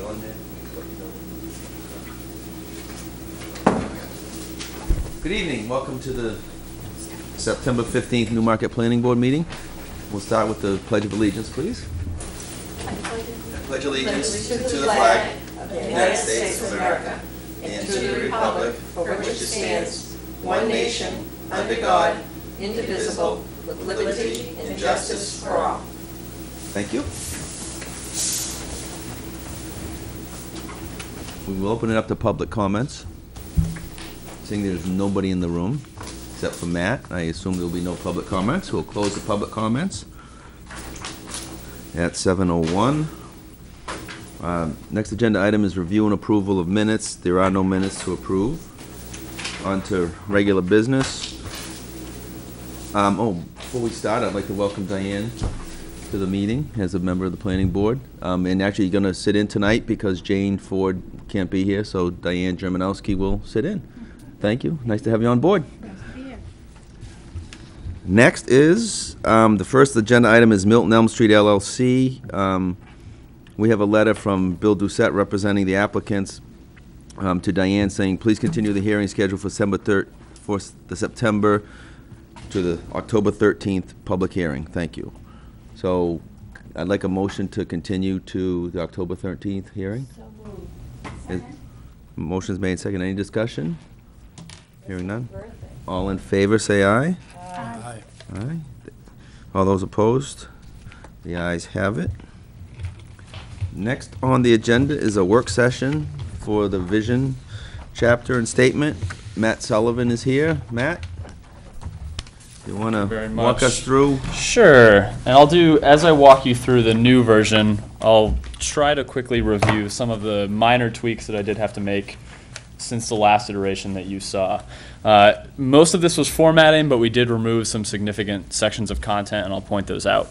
on there. Good evening. Welcome to the September 15th Newmarket Planning Board meeting. We'll start with the Pledge of Allegiance, please. I pledge allegiance to the flag of the United States of America and to the republic for which it stands, one nation, under God, indivisible, with liberty and justice for all. Thank you. We will open it up to public comments. Seeing there's nobody in the room except for Matt, I assume there will be no public comments. We'll close the public comments at 7:01. Next agenda item is review and approval of minutes. There are no minutes to approve. On to regular business. Before we start, I'd like to welcome Diane to the meeting as a member of the planning board. And actually, you're going to sit in tonight because Jane Ford can't be here, so Diane Germanowski will sit in. Thank you. Nice to have you on board. Nice to be here. Next is, the first agenda item is Milton Elm Street LLC. We have a letter from Bill Doucette representing the applicants to Diane saying, please continue the hearing scheduled for the September to the October 13th public hearing. Thank you. So I'd like a motion to continue to the October 13th hearing. So moved. Motion's made second. Any discussion? Hearing none. All in favor, say aye. Aye. Aye. All those opposed? The ayes have it. Next on the agenda is a work session for the vision chapter and statement. Matt Sullivan is here. Matt, you want to walk us through? Sure. And I'll do, as I walk you through the new version, I'll try to quickly review some of the minor tweaks that I did have to make since the last iteration that you saw. Most of this was formatting, but we did remove some significant sections of content, and I'll point those out.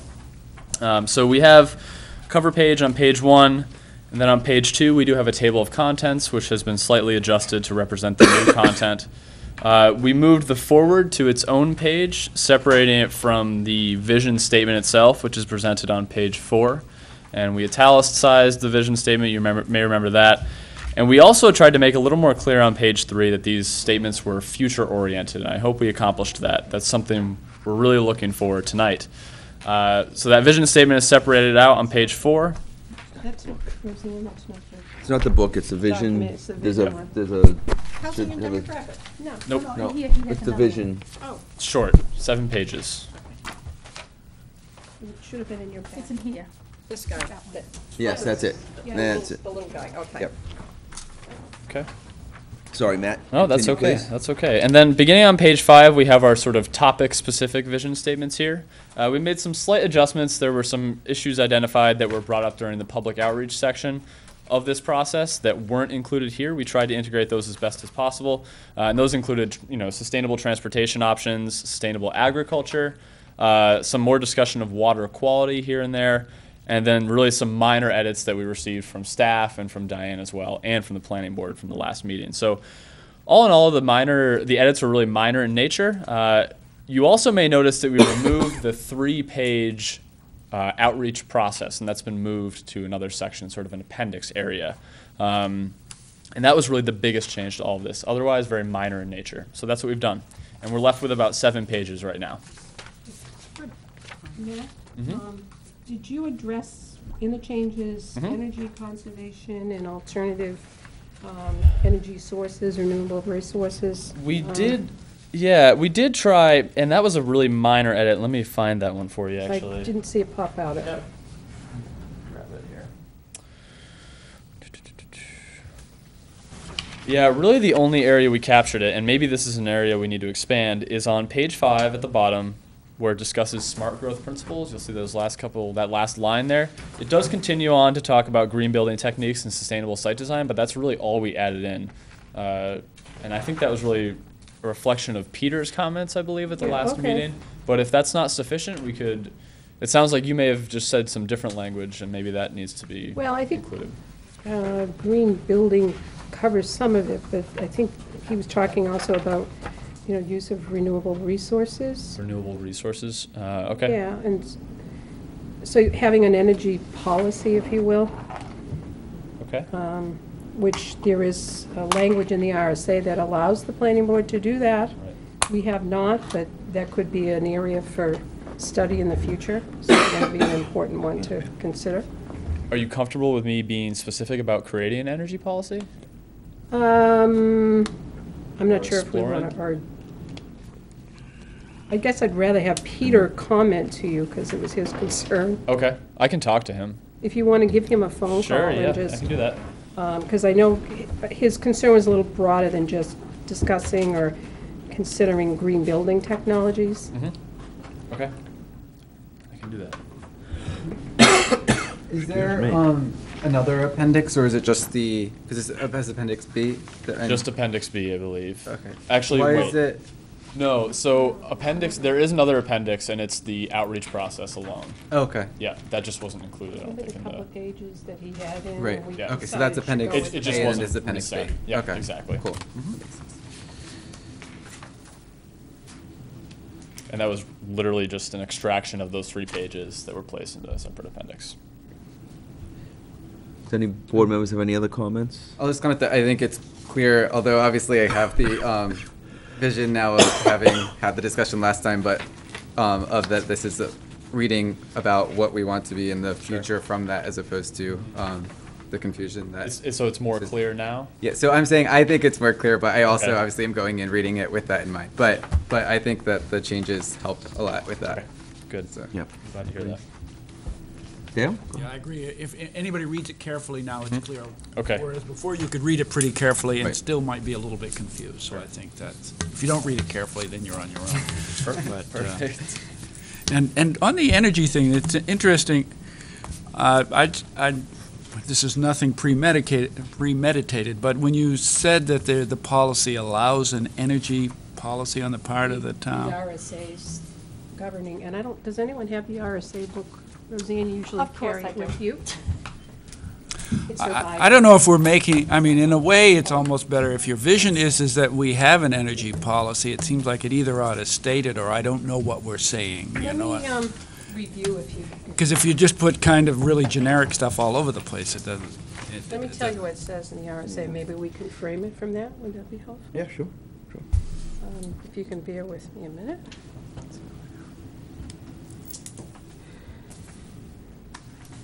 So we have a cover page on page 1, and then on page 2 we do have a table of contents, which has been slightly adjusted to represent the new content. We moved the forward to its own page, separating it from the vision statement itself, which is presented on page 4. And we italicized the vision statement, you may remember that. And we also tried to make a little more clear on page 3 that these statements were future-oriented, and I hope we accomplished that. That's something we're really looking for tonight. So that vision statement is separated out on page 4. That's not good. It's not the book, it's the vision. Document, it's the There's vision a, Housing and have a- demographic. No. Nope. no, He has it's the another vision. Oh, It's short, 7 pages. it should have been in your packet. It's in here. This guy. Yes, that's it. Yeah, That's it. the little guy, okay. Yep. Okay. Sorry, Matt. No, that's Continue, okay. please. That's okay. And then beginning on page 5, we have our sort of topic-specific vision statements here. We made some slight adjustments. There were some issues identified that were brought up during the public outreach section of this process that weren't included here. We tried to integrate those as best as possible. And those included, sustainable transportation options, sustainable agriculture, some more discussion of water quality here and there, and then really some minor edits that we received from staff and from Diane as well, and from the planning board from the last meeting. So all in all, the edits were really minor in nature. You also may notice that we removed the 3-page outreach process, and that's been moved to another section, sort of an appendix area. And that was really the biggest change to all of this. Otherwise, very minor in nature. So that's what we've done. And we're left with about 7 pages right now. Matt, Mm-hmm. did you address in the changes Mhm. energy conservation and alternative energy sources, renewable resources? We did try, and that was a really minor edit. Let me find that one for you, I actually. didn't see it pop out. Yep. Grab it here. Yeah, really the only area we captured it, and maybe this is an area we need to expand, is on page 5 at the bottom, where it discusses smart growth principles. You'll see that last line there. It does continue on to talk about green building techniques and sustainable site design, but that's really all we added in. And I think that was really a reflection of Peter's comments, I believe, at the last okay. meeting. But if that's not sufficient, it sounds like you may have just said some different language, and maybe that needs to be Well, I think included. green building covers some of it, but I think he was talking also about, use of renewable resources. Renewable resources, okay. Yeah, and so having an energy policy, if you will. Okay. Which there is language in the RSA that allows the planning board to do that. Right. We have not, but that could be an area for study in the future. So it's going to be an important one to consider. Are you comfortable with me being specific about creating an energy policy? I'm not Or sure if we want exploring? to, I guess I'd rather have Peter comment to you, because it was his concern. Okay, I can talk to him. If you want to give him a phone call Sure, yeah, and I just, can do that. because I know his concern was a little broader than just discussing or considering green building technologies. Mm-hmm. Okay, I can do that. Is there me. another appendix, or is it just the, because it has Appendix B? Just Appendix B, I believe. Okay. Actually, Why wait. is it? No, so there is another appendix, and it's the outreach process alone. Oh, okay. Yeah, that just wasn't included, I I don't think think, a in couple the. of pages that he had in. Right. and we Yeah. Okay, so decided that's to Appendix go It with just A, and wasn't this is Appendix B. reset. Yeah, Okay. exactly. Cool. And that was literally just an extraction of those 3 pages that were placed into a separate appendix. Does any board members have any other comments? I'll just comment that I think it's clear, although obviously I have the vision now of having had the discussion last time, but of that this is a reading about what we want to be in the future from that, as opposed to the confusion that. So it's more clear now? Yeah, so I'm saying I think it's more clear, but I also Okay. obviously am going in reading it with that in mind. But I think that the changes help a lot with that. Okay, good. So. Yep. I'm glad to hear that. Dale? Yeah, I agree. If anybody reads it carefully now, it's clear. Okay. Whereas before, you could read it pretty carefully and Right. still might be a little bit confused. So I think that if you don't read it carefully, then you're on your own. But, Perfect. and on the energy thing, it's interesting. This is nothing premeditated, but when you said that the policy allows an energy policy on the part of the The town. RSA's governing, and does anyone have the RSA book? Roseanne, you usually Of course carry I it do. with you. It's your I don't know if we're making, I mean, in a way, it's almost better if your vision is that we have an energy policy. It seems like it either ought to state it, or I don't know what we're saying, you Let know. me review if you, Because if you just put kind of really generic stuff all over the place, it doesn't. let me tell you what it says in the RSA. Maybe we can frame it from that. Would that be helpful? Yeah, sure. If you can bear with me a minute.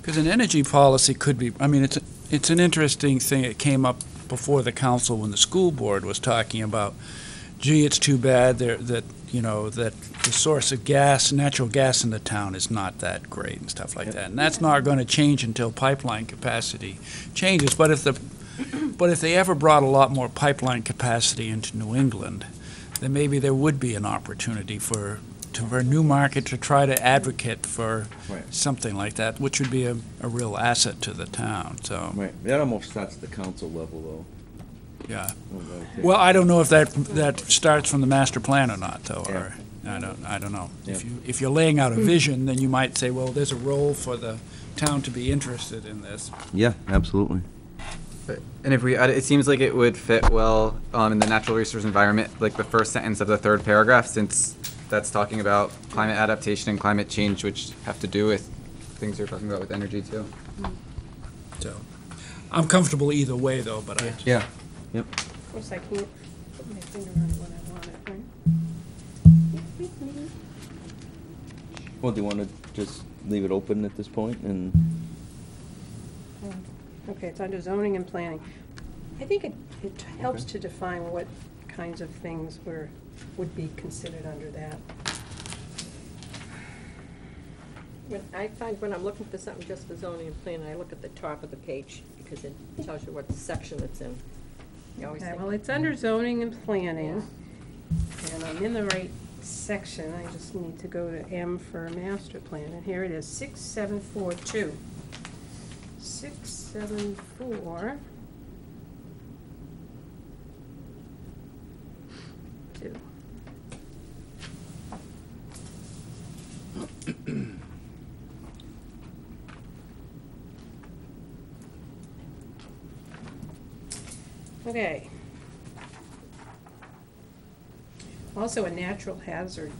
Because an energy policy could be, I mean, it's an interesting thing. It came up before the council when the school board was talking about, gee, it's too bad that the source of gas, natural gas in the town is not that great and stuff like that. And that's not going to change until pipeline capacity changes. But if they ever brought a lot more pipeline capacity into New England, then maybe there would be an opportunity for Newmarket to try to advocate for Right. something like that, which would be a real asset to the town, so, Right, that almost starts at the council level, though. yeah. Okay. Well, I don't know if that starts from the master plan or not, though, or, I don't know. Yeah. If you're laying out a vision, then you might say, well, there's a role for the town to be interested in this. Yeah, absolutely. And if we add it seems like it would fit well in the natural resource environment, like the first sentence of the 3rd paragraph, since that's talking about climate adaptation and climate change, which have to do with things you're talking about with energy too. So, I'm comfortable either way, though, but I just. Yeah. Yep. Of course, I can't put my finger on it when I want it, right? Well, do you want to just leave it open at this point and? Okay, it's under zoning and planning. I think it helps to define what kinds of things would be considered under that. I find when I'm looking for something just for zoning and planning, I look at the top of the page because it tells you what section it's in. You always Okay, think- well, it's under zoning and planning, and I'm in the right section. I just need to go to M for master plan, and here it is, 6742. 674. 2. Okay. Also, a natural hazard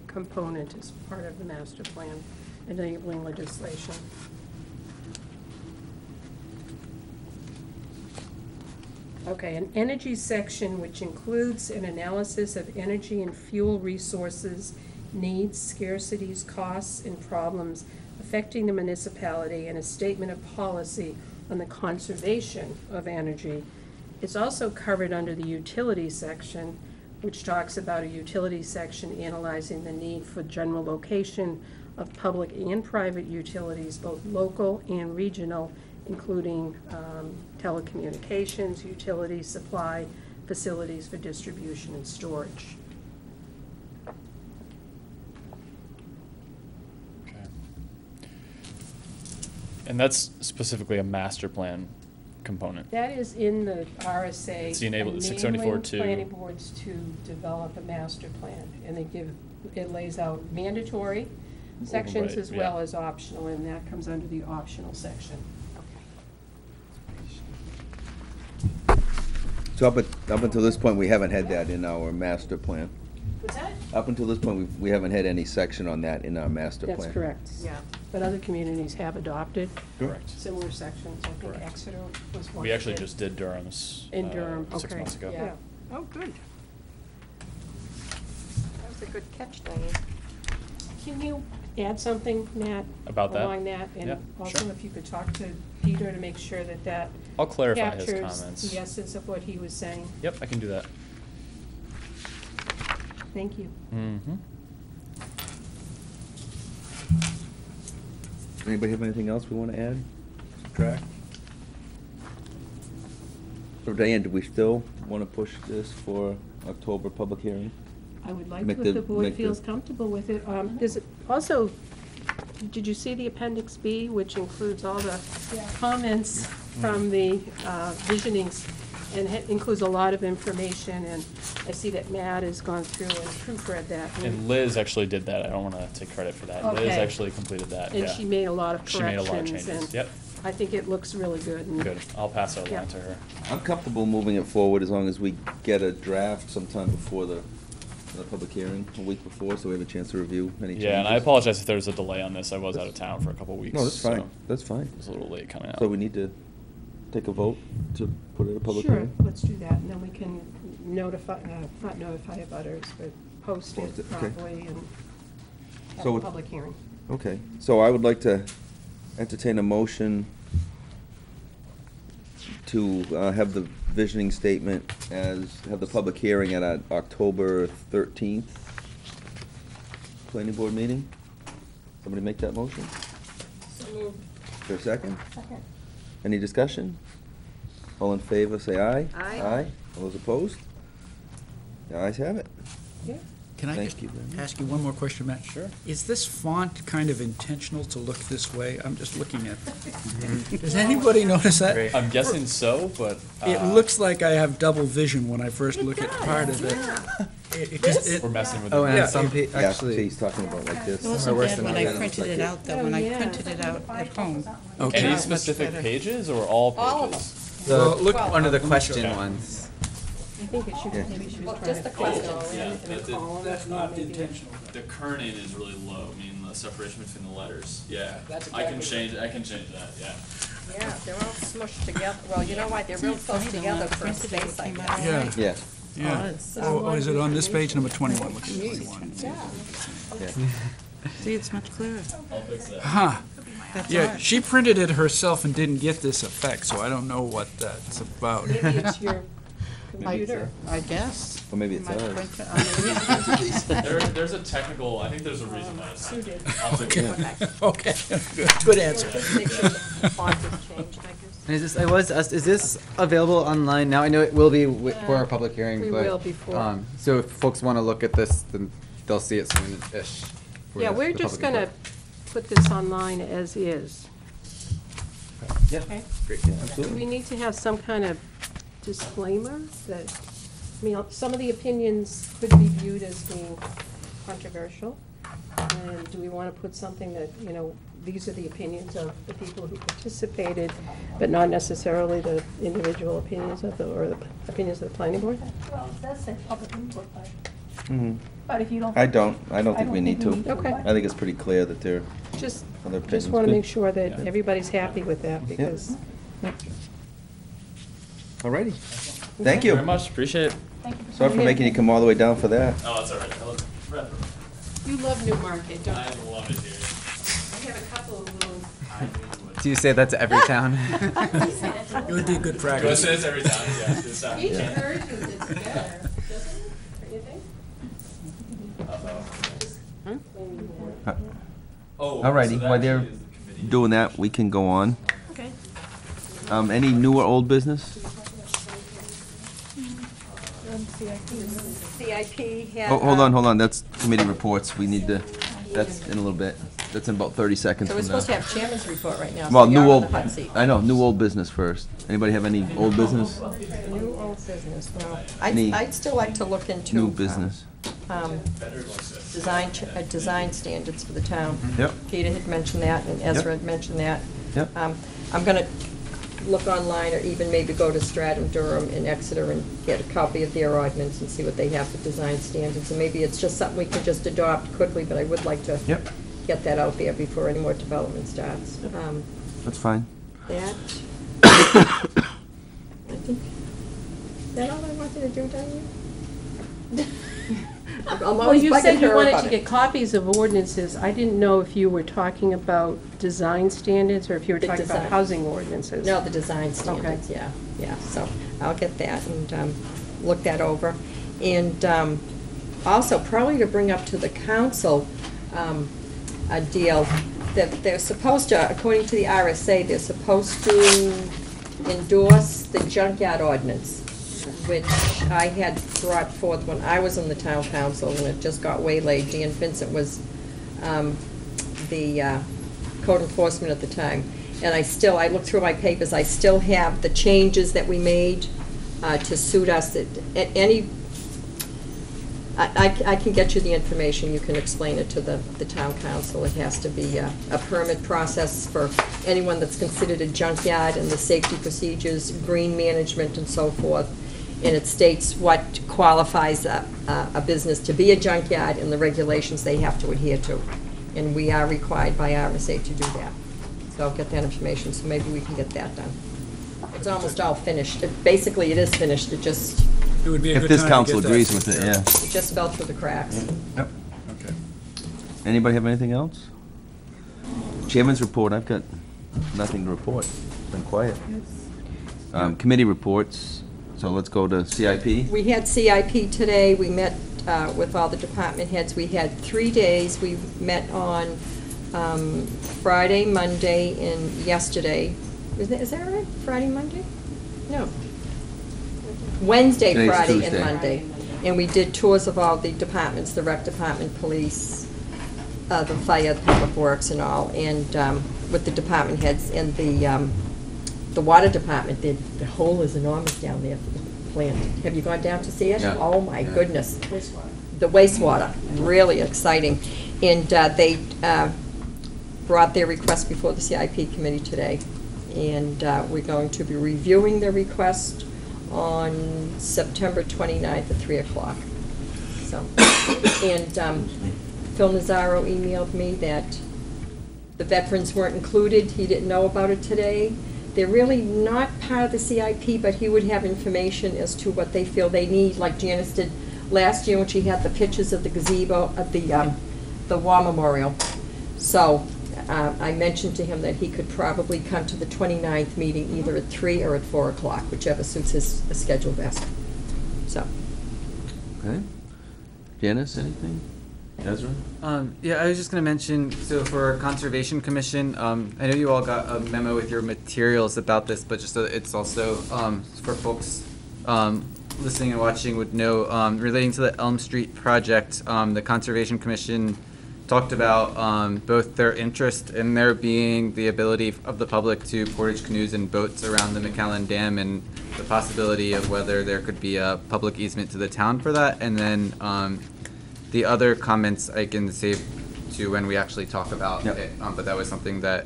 component is part of the master plan enabling legislation. Okay, an energy section which includes an analysis of energy and fuel resources, needs, scarcities, costs, and problems affecting the municipality, and a statement of policy on the conservation of energy. It's also covered under the utility section, which talks about a utility section analyzing the need for general location of public and private utilities, both local and regional, including telecommunications, utility supply, facilities for distribution and storage. Okay. And that's specifically a master plan component. That is in the RSA. It's enabled- enabling 674-2. planning boards to develop a master plan, and it lays out mandatory sections Right, as well yeah. as optional, and that comes under the optional section. So up until this point, we haven't had that in our master plan. What's that? Up until this point, we haven't had any section on that in our master plan. That's correct. Yeah. But other communities have adopted Correct. similar sections. I think Correct. Exeter was one. We actually that did. just did Durham's. In Durham, 6 okay. months ago. Yeah. Oh, good. That was a good catch, Diane. Can you add something, Matt? About that? Along that? Yeah, And also sure. if you could talk to Peter to make sure that that I'll clarify his captures comments. the essence of what he was saying. Yep, I can do that. Thank you. Mm-hmm. Anybody have anything else we want to add? Subtract? So Diane, do we still want to push this for October public hearing? I would like Make to, the- if the board make the- feels comfortable with it. There's also, did you see the Appendix B, which includes all the comments from the visionings? And it includes a lot of information, and I see that Matt has gone through and proofread that. And Liz actually did that. I don't want to take credit for that. Liz Okay. actually completed that, And yeah. she made a lot of She made a lot of corrections, changes. and Yep, I think it looks really good. and- good. I'll pass that Yeah. along to her. I'm comfortable moving it forward as long as we get a draft sometime before the public hearing, a week before, so we have a chance to review any changes. Yeah, and I apologize if there's a delay on this. I was out of town for a couple weeks. No, that's fine, so that's fine. It was a little late coming out. So we need to take a vote to put it in a public Sure, hearing? let's do that, and then we can notify, not notify abutters, but post Post it it, okay. properly and have So a it- public hearing. Okay, so I would like to entertain a motion to have the visioning statement have the public hearing at our October 13th planning board meeting. Somebody make that motion? So moved. Is there a second? Second. Any discussion? All in favor, say aye. Aye. Aye. All those opposed? The ayes have it. Yeah. Can I Thank just you very much. ask you one more question, Matt? Sure. Is this font kind of intentional to look this way? I'm just looking at it. Does anybody notice that? Great. I'm guessing so, but. It looks like I have double vision when I first look at part of it. We're messing with Oh, it. and Yeah, some Yeah, actually. see, he's talking about like this. It Or wasn't worse bad than when that. I printed it out, though, Oh, when I yeah. printed it out at home. Okay. Any Much specific better. pages or all pages? All of them. So Well, look under the let me question show you. ones. I think it should, Yeah. maybe she was Well, trying just to the fit it question. all in Yeah, in a that's it. column. That's or not maybe- intentional. The kerning is really low, I mean, the separation between the letters. Yeah, That's I can exactly change, I can change that, yeah. Yeah, they're all smushed together. Well, you know what, they're real close together for a space, I guess. Yeah, Yeah, yeah. Oh, is it on this page, number 21? Look at 21. yeah. See, it's much clearer. I'll fix that. Huh. That's Yeah, all. she printed it herself and didn't get this effect, so I don't know what that's about. Maybe it's your computer. I guess. Or maybe it's My ours. printer- I mean, There's a technical, I think there's a reason why it's. Sue did. I'll fix it. Okay, good answer. Just make sure the font is changed, I guess. And is this, I was asked, is this available online now? I know it will be for our public hearing, We but. will before. So if folks want to look at this, then they'll see it soon-ish. for Yeah, the- we're the just public gonna input. put this online as is. Yeah, Okay. great, yeah, Do we absolutely. need to have some kind of disclaimer that, I mean, some of the opinions could be viewed as being controversial? And do we want to put something that, you know, these are the opinions of the people who participated, but not necessarily the individual opinions of or the opinions of the planning board? Well, it does say public input, Mhm. but if you don't. I don't think we need to. Okay. I think it's pretty clear that they're, Just, other opinions. just want to Good. make sure that Yeah. everybody's happy with that, because Alrighty. Thank Very you. much. Appreciate it. Sorry for making you come all the way down for that. Oh, that's all right. You love Newmarket, don't you? I love it here. I have a couple of little. Do you say that to every town? It would be good Go practice. say this every time. Yeah, this time. Each version is better, doesn't it? Don't you think? Oh, Alrighty, so that while they're actually is the committee. doing that, we can go on. Okay. Any new or old business? CIP had. Oh, hold on, that's committee reports, we need to, that's in a little bit, that's in about 30 seconds So we're from supposed to now. have chairman's report right now, Well, so new you're on old, the hot seat. I know, new old business first. Anybody have any old business? New old business, well, Any I'd still like to look into. New business? Design standards for the town. Yep. Peter had mentioned that, and Ezra had mentioned that. Yep. I'm gonna look online, or even maybe go to Stratham, Durham, and Exeter and get a copy of their ordinance and see what they have for design standards. And maybe it's just something we can just adopt quickly, but I would like to Yep, get that out there before any more development starts. that's fine. That, I think, is that all I wanted to do, Diane? I'm Well, always you bugging said you her wanted about to it. get copies of ordinances. I didn't know if you were talking about design standards or if you were The talking about design. housing ordinances. No, the design standards, yeah, so I'll get that and look that over. And also, probably to bring up to the council a deal that they're supposed to, according to the RSA, they're supposed to endorse the junkyard ordinance, which I had brought forth when I was on the town council, and it just got waylaid. Dan Vincent was the code enforcement at the time. And I looked through my papers, I still have the changes that we made to suit us. I can get you the information, you can explain it to the town council. It has to be a permit process for anyone that's considered a junkyard, and the safety procedures, green management and so forth. And it states what qualifies a business to be a junkyard and the regulations they have to adhere to. And we are required by RSA to do that. So I'll get that information, so maybe we can get that done. It's almost all finished. Basically, it is finished, it just It would be a If good this time to council get that agrees with it, taken care of. yeah. It just fell through the cracks. Yep. Okay. Anybody have anything else? Chairman's report, I've got nothing to report. Been quiet. Committee reports, so let's go to CIP. We had CIP today, we met with all the department heads. We had 3 days. We met on Friday, Monday, and yesterday. Is that right? Friday, Monday? No. Wednesday, Today's Friday, and Tuesday. Monday. And we did tours of all the departments, the rec department, police, the fire, public works and all, and with the department heads. And the water department, the hole is enormous down there for the plant. Have you gone down to see it? Yeah. Oh, my goodness. The wastewater, really exciting. And they brought their request before the CIP committee today. And we're going to be reviewing their request on September 29th at 3 o'clock. So, and Phil Nazaro emailed me that the veterans weren't included. He didn't know about it today. They're really not part of the CIP, but he would have information as to what they feel they need, like Janice did last year when she had the pictures of the gazebo at the War Memorial. So I mentioned to him that he could probably come to the 29th meeting either at 3 or at 4 o'clock, whichever suits his schedule best. So. Okay. Janice, anything? Ezra? Yeah, I was just going to mention, so for Conservation Commission, I know you all got a memo with your materials about this, but just so it's also for folks listening and watching would know, relating to the Elm Street project, the Conservation Commission talked about both their interest in there being the ability of the public to portage canoes and boats around the McAllen Dam, and the possibility of whether there could be a public easement to the town for that, and then the other comments I can save to when we actually talk about Yep. it, but that was something that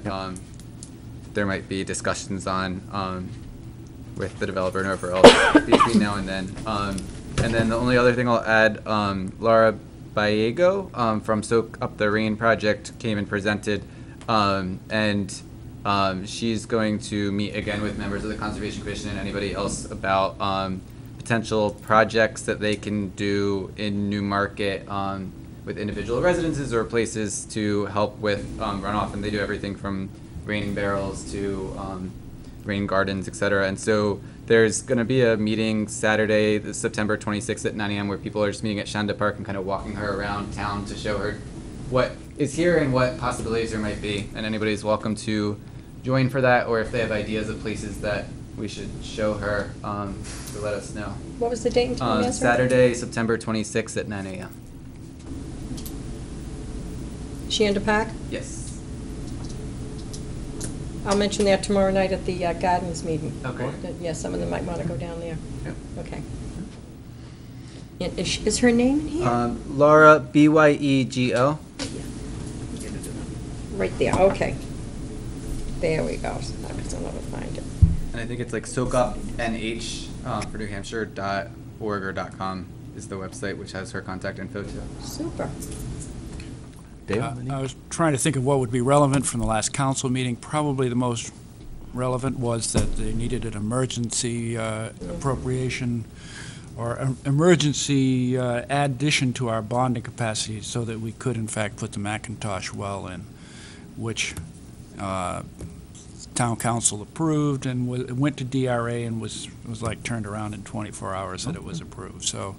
there might be discussions on with the developer and overall between now and then. And then the only other thing I'll add, Laura Ballego from Soak Up the Rain project came and presented, and She's going to meet again with members of the Conservation Commission and anybody else about potential projects that they can do in Newmarket with individual residences or places to help with runoff. And they do everything from raining barrels to rain gardens, etc. And so there's going to be a meeting Saturday, September 26th at 9 a.m. where people are just meeting at Shanda Park and kind of walking her around town to show her what is here and what possibilities there might be. And anybody's welcome to join for that, or if they have ideas of places that we should show her, to let us know. What was the date and time? Saturday, September 26th at 9 a.m. Shanda Park? Yes. I'll mention that tomorrow night at the Gardens meeting. Okay. Yeah, some of them might want to go down there. Yep. Okay. And is her name in here? Laura, Byego. Right there, okay. There we go. So I'll never find it. And I think it's like soakupnh for New Hampshire.org or .com is the website, which has her contact info too. Super. Dave? I was trying to think of what would be relevant from the last council meeting. Probably the most relevant was that they needed an emergency appropriation or emergency addition to our bonding capacity so that we could in fact put the McIntosh well in, which town council approved and went to DRA and was like turned around in 24 hours that it was approved. So,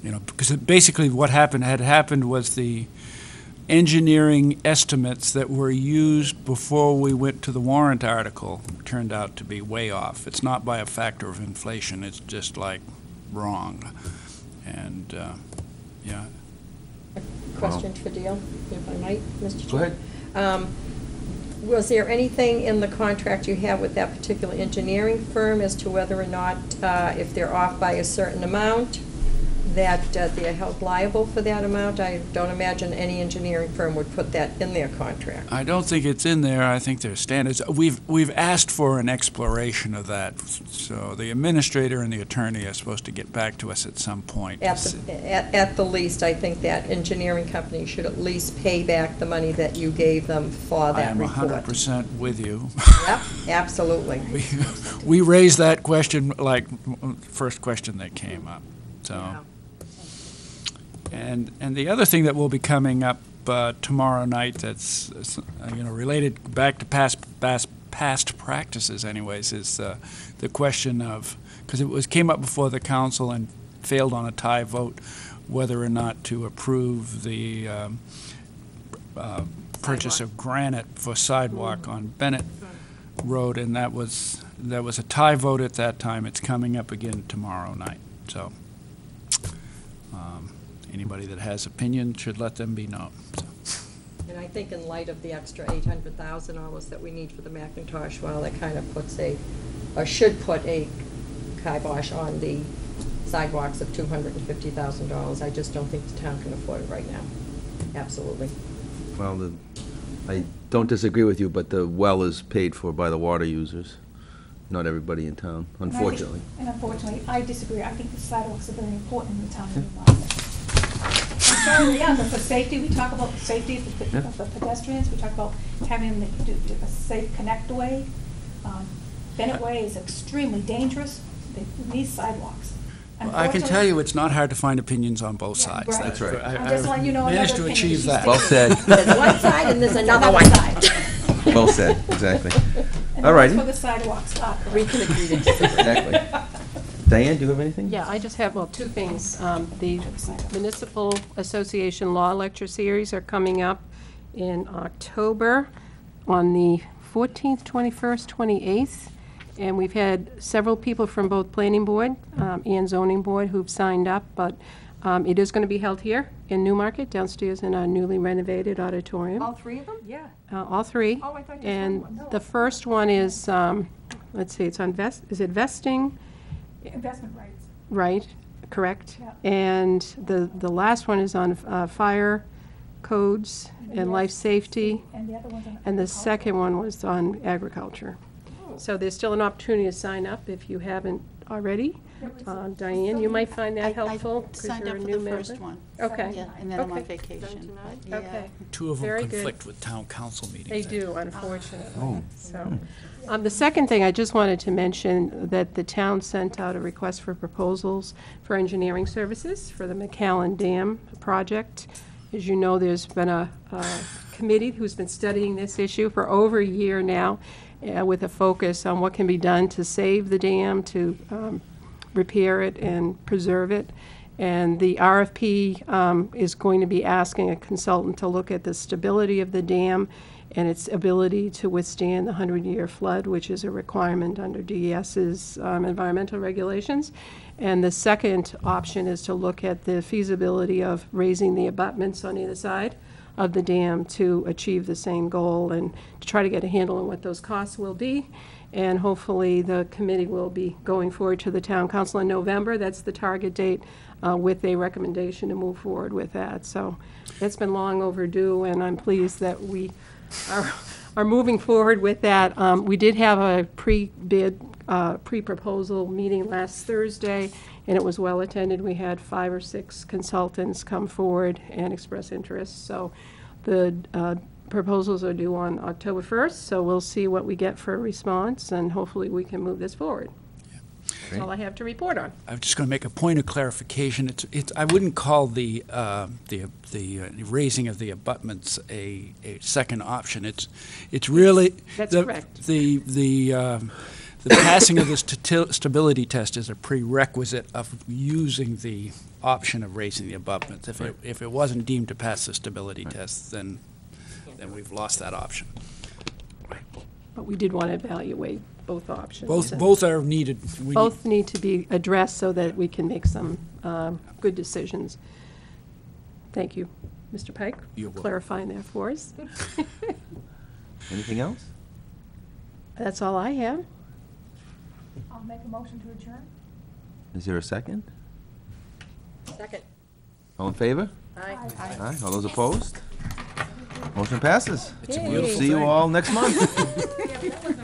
you know, because basically what had happened was the engineering estimates that were used before we went to the warrant article turned out to be way off. It's not by a factor of inflation, it's just like wrong. And, yeah. Question for Dale, if I might, Mr. Go Chair. ahead. Was there anything in the contract you have with that particular engineering firm as to whether or not, if they're off by a certain amount, that they're held liable for that amount? I don't imagine any engineering firm would put that in their contract. I don't think it's in there. I think there's standards. We've asked for an exploration of that. So the administrator and the attorney are supposed to get back to us at some point. At the least, I think that engineering company should at least pay back the money that you gave them for I that am report. 100% with you. Yep, absolutely. We raised that question like first question that came up. So. Yeah. And the other thing that will be coming up tomorrow night that's related back to past practices anyways is the question of, because it came up before the council and failed on a tie vote, whether or not to approve the purchase of granite for sidewalk on Bennett Road, and that was a tie vote at that time. It's coming up again tomorrow night. So. Anybody that has opinion should let them be known. So. And I think in light of the extra $800,000 that we need for the McIntosh well, that kind of puts should put a kibosh on the sidewalks of $250,000. I just don't think the town can afford it right now. Absolutely. Well, I don't disagree with you, but the well is paid for by the water users, not everybody in town, unfortunately. And unfortunately, I disagree. I think the sidewalks are very important in the town of Newmarket. Yeah, for safety, we talk about safety for pedestrians. We talk about having a safe connectaway. Bennett Way is extremely dangerous. They need sidewalks. Well, I can tell you it's not hard to find opinions on both sides. Right. That's right. I'm just letting you know managed another to opinion. achieve She's that. Well said. There's one side and there's another Another one. side. Well said, exactly. And All that's righty. where the sidewalks are. We can agree to disagree. Exactly. Diane, do you have anything? Yeah, I just have, well, two things. The Municipal Association Law Lecture Series are coming up in October on the 14th, 21st, 28th. And we've had several people from both Planning Board and Zoning Board who've signed up, but it is going to be held here in Newmarket, downstairs in our newly renovated auditorium. All three of them? Yeah. All three. Oh, I thought just And one. No. the first one is, let's see, it's on is it vesting? Investment rights. Right, correct. Yeah. And the last one is on fire codes and life safety. And the other one's on. And the agriculture. second one was on agriculture. So there's still an opportunity to sign up if you haven't already. Diane, you might find that I helpful, because signed you're up a for new the member. first one. Okay. Yeah, and then I'm on Okay. vacation. but yeah. Okay. Two of them Very good. conflict with town council meetings. They do, unfortunately. Oh. So, the second thing, I just wanted to mention that the town sent out a request for proposals for engineering services for the McAllen Dam project. As you know, there's been a committee who's been studying this issue for over a year now, with a focus on what can be done to save the dam, to repair it and preserve it. And the RFP is going to be asking a consultant to look at the stability of the dam and its ability to withstand the 100-year flood, which is a requirement under DES's environmental regulations. And the second option is to look at the feasibility of raising the abutments on either side of the dam to achieve the same goal and to try to get a handle on what those costs will be. And hopefully the committee will be going forward to the town council in November. That's the target date, with a recommendation to move forward with that. So it's been long overdue, and I'm pleased that we are moving forward with that. We did have a pre-bid, pre-proposal meeting last Thursday, and it was well attended. We had 5 or 6 consultants come forward and express interest. So the proposals are due on October 1st, so we'll see what we get for a response, and hopefully we can move this forward. That's all I have to report on. I'm just going to make a point of clarification. I wouldn't call the raising of the abutments a second option. It's really That's correct. The passing of the stability test is a prerequisite of using the option of raising the abutments. If it wasn't deemed to pass the stability test, then we've lost that option. But we did want to evaluate both options. Both are needed. Both need to be addressed so that we can make some good decisions. Thank you, Mr. Pike, You're for welcome. clarifying that for us. Anything else? That's all I have. I'll make a motion to adjourn. Is there a second? Second. All in favor? Aye. Aye. All those opposed? Motion passes. It's a We'll beautiful see you thing. all next month.